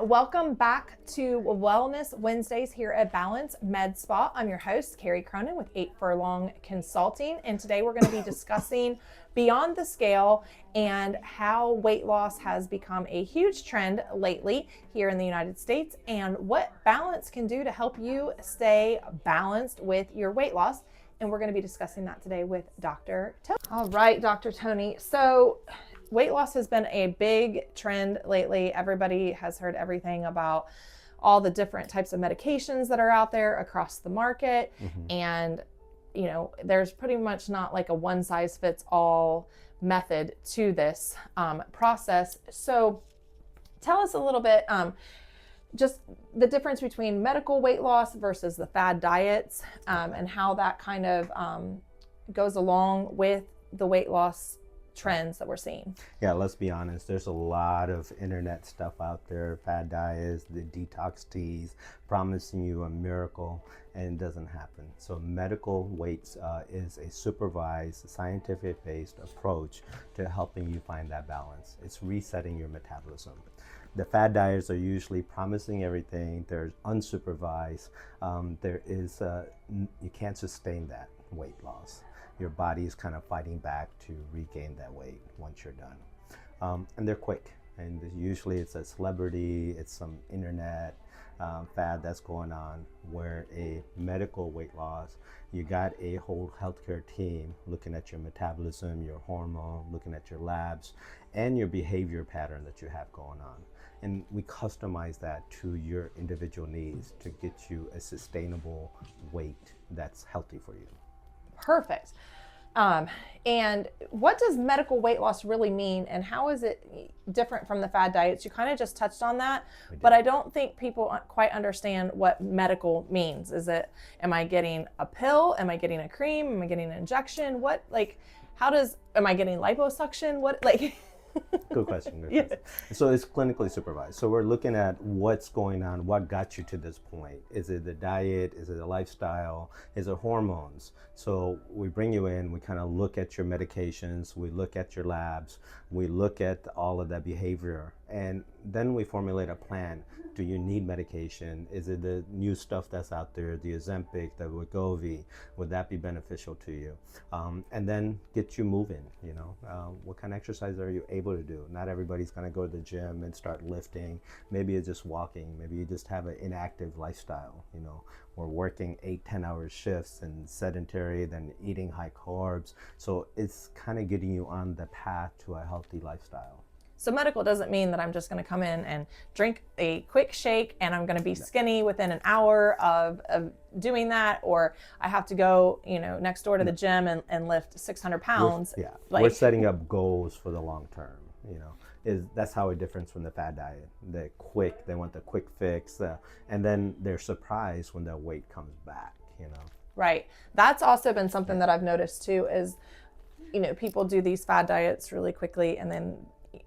Welcome back to Wellness Wednesdays here at Balance MedSpa. I'm your host, Carrie Cronin with 8 Furlong Consulting, and today we're going to be discussing beyond the scale and how weight loss has become a huge trend lately here in the United States and what balance can do to help you stay balanced with your weight loss. And we're going to be discussing that today with Dr. Tony. All right, Dr. Tony. So weight loss has been a big trend lately. Everybody has heard everything about all the different types of medications that are out there across the market. And, you know, there's pretty much not like a one size fits all method to this process. So tell us a little bit, just the difference between medical weight loss versus the fad diets, and how that kind of goes along with the weight loss trends that we're seeing. Yeah, let's be honest. There's a lot of internet stuff out there, fad diets, the detox teas, promising you a miracle, and it doesn't happen. So medical weights is a supervised, scientific-based approach to helping you find that balance. It's resetting your metabolism. The fad diets are usually promising everything. They're unsupervised. You can't sustain that weight loss. Your body is kind of fighting back to regain that weight once you're done. And they're quick. And usually it's a celebrity, it's some internet fad that's going on, where a medical weight loss, you got a whole healthcare team looking at your metabolism, your hormone, looking at your labs, and your behavior pattern that you have going on. And we customize that to your individual needs to get you a sustainable weight that's healthy for you. Perfect. And what does medical weight loss really mean, and how is it different from the fad diets? You kind of just touched on that, but I don't think people quite understand what medical means. Am I getting a pill? Am I getting a cream? Am I getting an injection? Am I getting liposuction? Good question. Yeah. So it's clinically supervised. So we're looking at what's going on, what got you to this point. Is it the diet? Is it the lifestyle? Is it hormones? So we bring you in, we kind of look at your medications, we look at your labs, we look at all of that behavior, and then we formulate a plan. Do you need medication? Is it the new stuff that's out there, the Ozempic, the Wegovy? Would that be beneficial to you? And then get you moving, what kind of exercise are you able to do? Not everybody's gonna go to the gym and start lifting. Maybe it's just walking. Maybe you just have an inactive lifestyle, We're working 8-10 hour shifts and sedentary, then eating high carbs. So it's kind of getting you on the path to a healthy lifestyle. So medical doesn't mean that I'm just going to come in and drink a quick shake and I'm going to be skinny within an hour of doing that, or I have to go, next door to the gym and lift 600 pounds. We're setting up goals for the long term, That's how it differs from the fad diet. They want the quick fix, and then they're surprised when their weight comes back, Right. That's also been something that I've noticed too is, people do these fad diets really quickly, and then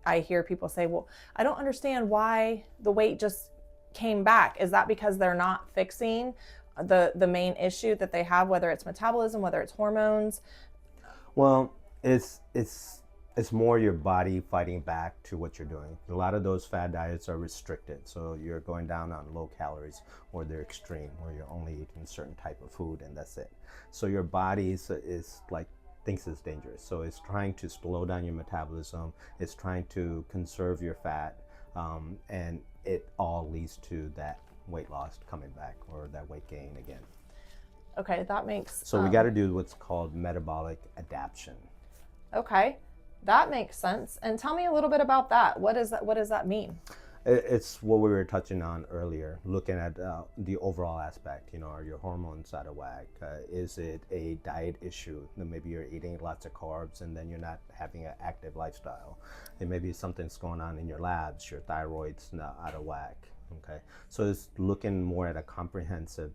I hear people say, well, I don't understand why the weight just came back. Is that because they're not fixing the main issue that they have, whether it's metabolism, whether it's hormones? Well, it's more your body fighting back to what you're doing. A lot of those fad diets are restricted. So you're going down on low calories, or they're extreme, where you're only eating a certain type of food and that's it. So your body is like, thinks it's dangerous. So it's trying to slow down your metabolism. It's trying to conserve your fat. And it all leads to that weight loss coming back, or that weight gain again. Okay, that makes... So we got to do what's called metabolic adaptation. Okay, that makes sense. And tell me a little bit about that. What does that mean? It's what we were touching on earlier, looking at the overall aspect. Are your hormones out of whack? Is it a diet issue? Maybe you're eating lots of carbs and then you're not having an active lifestyle. It may be something's going on in your labs, your thyroid's not out of whack. Okay, so it's looking more at a comprehensive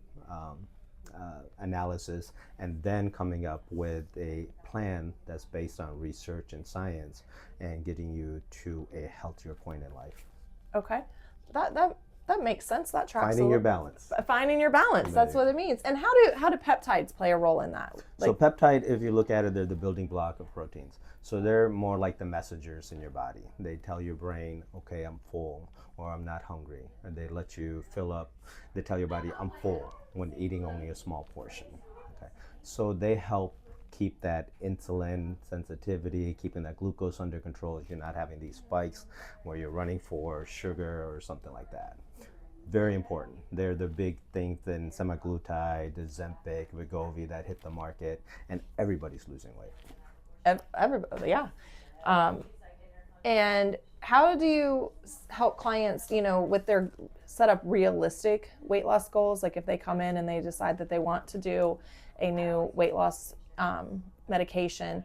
analysis, and then coming up with a plan that's based on research and science, and getting you to a healthier point in life. Okay, that That makes sense. That tracks. Finding your balance. Finding your balance. That's what it means. And how do peptides play a role in that? So peptide, if you look at it, they're the building block of proteins. So they're more like the messengers in your body. They tell your brain, okay, I'm full, or I'm not hungry. And they let you fill up. They tell your body, I'm full, when eating only a small portion. Okay. So they help keep that insulin sensitivity, keeping that glucose under control if you're not having these spikes where you're running for sugar or something like that. Very important. They're the big things in semaglutide, the Ozempic, Wegovy that hit the market, and everybody's losing weight. Everybody, yeah. And how do you help clients, with their set up realistic weight loss goals? Like if they come in and they decide that they want to do a new weight loss medication,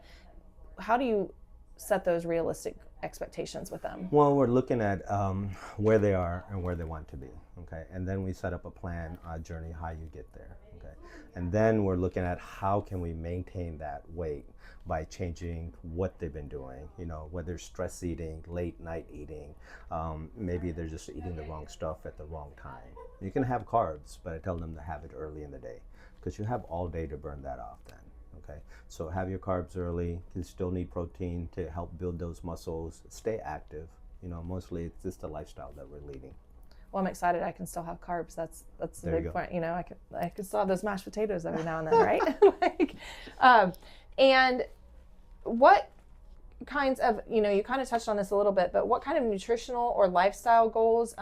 how do you set those realistic expectations with them? Well, we're looking at where they are and where they want to be, okay? And then we set up a plan, a journey, how you get there, okay? And then we're looking at how can we maintain that weight by changing what they've been doing, whether stress eating, late night eating, maybe they're just eating the wrong stuff at the wrong time. You can have carbs, but I tell them to have it early in the day because you have all day to burn that off then. Okay, so have your carbs early. You still need protein to help build those muscles. Stay active. Mostly it's just the lifestyle that we're leading. Well, I'm excited. I can still have carbs. That's the There you big go. point. I can still have those mashed potatoes every now and then, right? And what kinds of, you kind of touched on this a little bit, but what kind of nutritional or lifestyle goals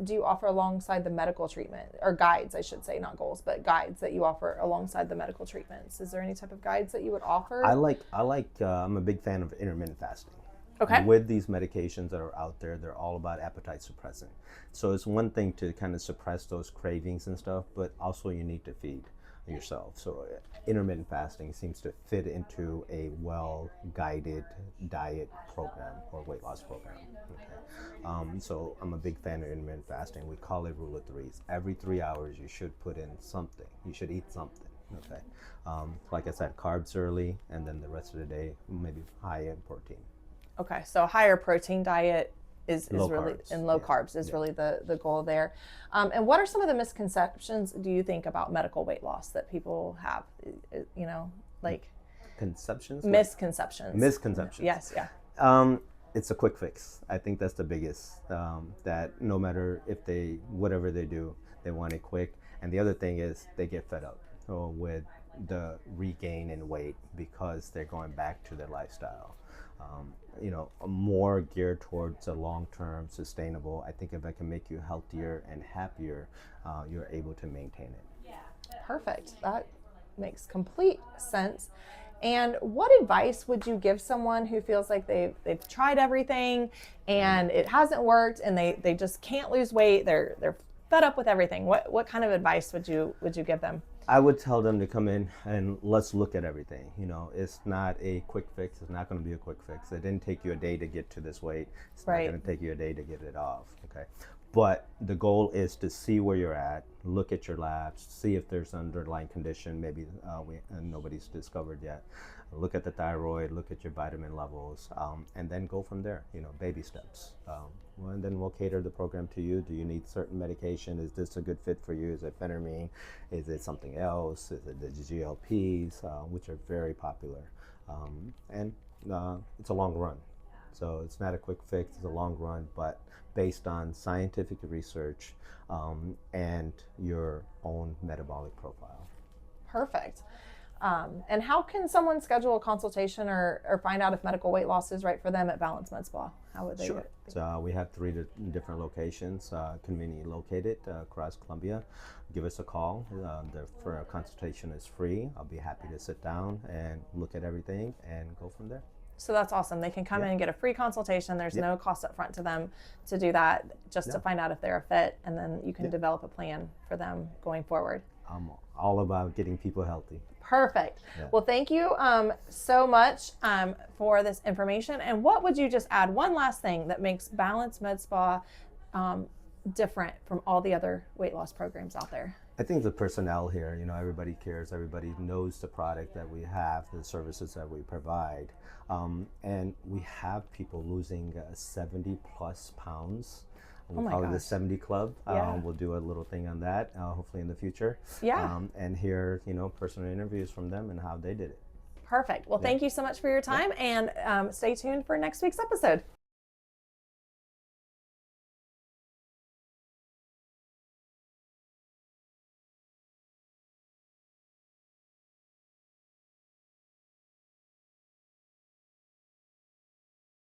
do you offer alongside the medical treatment, or guides, I should say, not goals, but guides that you offer alongside the medical treatments? Is there any type of guides that you would offer? I'm a big fan of intermittent fasting. Okay. With these medications that are out there, they're all about appetite suppressant. So it's one thing to kind of suppress those cravings and stuff, but also you need to feed yourself. So intermittent fasting seems to fit into a well-guided diet program or weight loss program. Okay. So I'm a big fan of intermittent fasting. We call it rule of threes. Every 3 hours you should put in something. You should eat something. Okay. Like I said, carbs early, and then the rest of the day maybe high in protein. Okay, so a higher protein diet is Low really, carbs. and low carbs is really the goal there. And what are some of the misconceptions, do you think, about medical weight loss that people have? Like Conceptions? misconceptions. Misconceptions. Yes, yeah. It's a quick fix. I think that's the biggest, that no matter whatever they do, they want it quick. And the other thing is they get fed up with the regain in weight because they're going back to their lifestyle. More geared towards a long-term sustainable. I think if I can make you healthier and happier, you're able to maintain it. Perfect. That makes complete sense. And what advice would you give someone who feels like they've tried everything and it hasn't worked, and they just can't lose weight? They're fed up with everything. What kind of advice would you give them? I would tell them to come in and let's look at everything. It's not a quick fix. It's not going to be a quick fix. It didn't take you a day to get to this weight. It's Right. not going to take you a day to get it off. Okay. But the goal is to see where you're at, look at your labs, see if there's an underlying condition maybe nobody's discovered yet. Look at the thyroid, look at your vitamin levels, and then go from there, baby steps. And then we'll cater the program to you. Do you need certain medication? Is this a good fit for you? Is it phentermine? Is it something else? Is it the GLPs, which are very popular? And it's a long run. So it's not a quick fix, it's a long run, but based on scientific research and your own metabolic profile. Perfect. And how can someone schedule a consultation or find out if medical weight loss is right for them at Balance MedSpa? How would they do it? So we have 3 different locations, conveniently located across Columbia. Give us a call. For a consultation is free. I'll be happy to sit down and look at everything and go from there. So that's awesome. They can come in and get a free consultation. There's no cost up front to them to do that, just to find out if they're a fit, and then you can develop a plan for them going forward. I'm all about getting people healthy. Perfect. Yeah. Well, thank you so much for this information. And what would you just add, one last thing that makes Balance MedSpa different from all the other weight loss programs out there? I think the personnel here, everybody cares, everybody knows the product that we have, the services that we provide. And we have people losing 70 plus pounds We my call it the gosh. 70 Club. Yeah. We'll do a little thing on that, hopefully in the future. Yeah. And hear, personal interviews from them and how they did it. Perfect. Well, thank you so much for your time, and stay tuned for next week's episode.